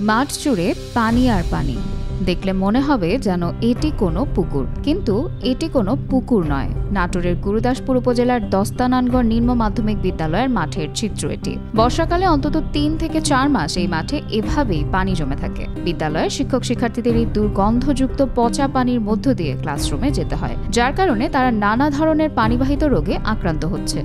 মাঠ জুড়ে পানি আর পানি, দেখলে মনে হবে যেন এটি কোনো পুকুর, কিন্তু এটি কোনো পুকুর নয়। নাটোরের গুরুদাসপুর উপজেলার দস্তানানগড় নিম্ন মাধ্যমিক বিদ্যালয়ের মাঠের চিত্র এটি। বর্ষাকালে অন্তত ৩ থেকে ৪ মাস এই মাঠে এভাবেই পানি জমে থাকে। বিদ্যালয়ের শিক্ষক শিক্ষার্থীদের এই দুর্গন্ধযুক্ত পচা পানির মধ্য দিয়ে ক্লাসরুমে যেতে হয়, যার কারণে তারা নানা ধরনের পানিবাহিত রোগে আক্রান্ত হচ্ছে।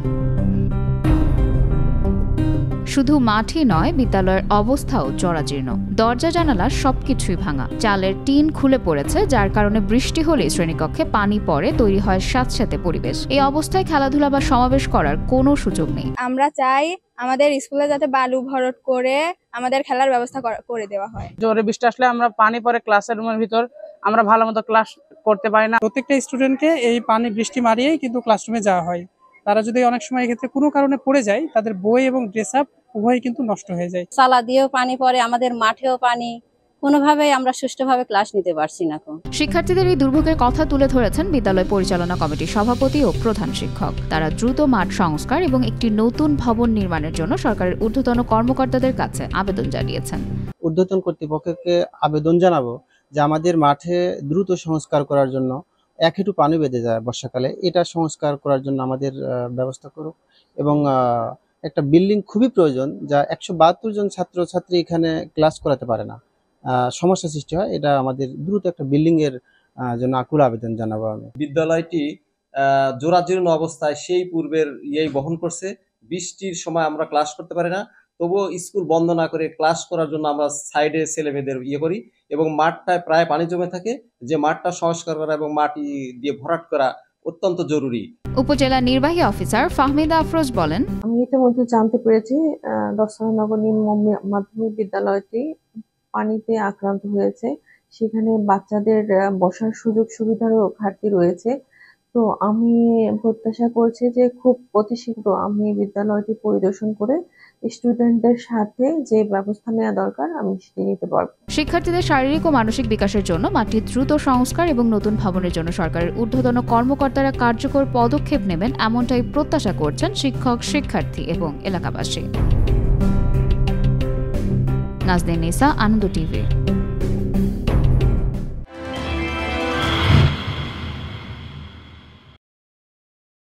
শুধু মাঠই নয়, বিদ্যালয়ের অবস্থাও জরাজীর্ণ। দরজা জানালা সবকিছুই ভাঙা, চালের টিন খুলে পড়েছে, যার কারণে বৃষ্টি হলে শ্রেণীকক্ষে পানি পড়ে, তৈরি হয় স্যাঁতস্যাঁতে পরিবেশ। এই অবস্থায় খেলাধুলা বা সমাবেশ করার কোনো সুযোগ নেই। আমরা চাই আমাদের স্কুলে যাতে বালু ভরাট করে আমাদের খেলার ব্যবস্থা করে দেওয়া হয়। জোরে বৃষ্টি আসলে আমরা পানি পড়ে ক্লাসের রুমের ভিতর, আমরা ভালো মতো ক্লাস করতে পারি না। প্রত্যেকটা স্টুডেন্টকে এই পানি বৃষ্টি মারিয়েই কিন্তু ক্লাসরুমে যাওয়া হয়। তারা যদি অনেক সময় এক্ষেত্রে কোনো কারণে পড়ে যায়, তাদের বই এবং ড্রেস আপ উভয়ই কিন্তু নষ্ট হয়ে যায়। সালা দিয়েও পানি পড়ে, আমাদের মাঠেও পানি, কোনোভাবেই আমরা সুষ্ঠুভাবে ক্লাস নিতে পারছি না। শিক্ষার্থীদের এই দুর্ভোগের কথা তুলে ধরেছেন বিদ্যালয় পরিচালনা কমিটির সভাপতি ও প্রধান শিক্ষক। তারা দ্রুত মাঠ সংস্কার এবং একটি নতুন ভবন নির্মাণের জন্য সরকারের ঊর্ধ্বতন কর্মকর্তাদের কাছে আবেদন জানিয়েছেন। ঊর্ধ্বতন কর্তৃপক্ষকে আবেদন জানাবো যে আমাদের মাঠে দ্রুত সংস্কার করার জন্য, এক হেঁটু পানি বেঁধে যায় বর্ষাকালে, এটা সংস্কার করার জন্য আমাদের ব্যবস্থা করুক। এবং একটা বিল্ডিং খুবই প্রয়োজন, যা 172 জন ছাত্রছাত্রী এখানে ক্লাস করাতে পারে না, সমস্যা সৃষ্টি হয়। এটা আমাদের দ্রুত একটা বিল্ডিং এর জন্য আকুল আবেদন জানাবো আমি। বিদ্যালয়টি জরাজীর্ণ অবস্থায় সেই পূর্বের বহন করছে। বৃষ্টির সময় আমরা ক্লাস করতে পারি না, তবুও স্কুল বন্ধ না করে ক্লাস করার জন্য আমরা সাইডে ছেলে মেয়েদের করি এবং মাঠটায় প্রায় পানি জমে থাকে, যে মাঠটা সংস্কার করা এবং মাটি দিয়ে ভরাট করা অত্যন্ত জরুরি। উপজেলা নির্বাহী অফিসার ফাহমিদা আফরোজ বলেন, আমি ইতিমধ্যে জানতে পেরেছি দস্তানানগর নিম্ন মাধ্যমিক বিদ্যালয়টি পানিতে আক্রান্ত হয়েছে। সেখানে বাচ্চাদের বসার সুযোগ সুবিধারও ঘাটতি রয়েছে। তো আমি প্রত্যাশা করছি যে খুব অতি শীঘ্র আমি বিদ্যালয়টি পরিদর্শন করে স্টুডেন্টদের সাথে যে ব্যবস্থা নেওয়া দরকার আমি সেটি নিতে পারব। শিক্ষার্থীদের শারীরিক ও মানসিক বিকাশের জন্য মাঠটির দ্রুত সংস্কার এবং নতুন ভবনের জন্য সরকারের ঊর্ধ্বতন কর্মকর্তারা কার্যকর পদক্ষেপ নেবেন, এমনটাই প্রত্যাশা করছেন শিক্ষক, শিক্ষার্থী এবং এলাকাবাসী। নাজনীন নিসা, আনন্দ টিভি।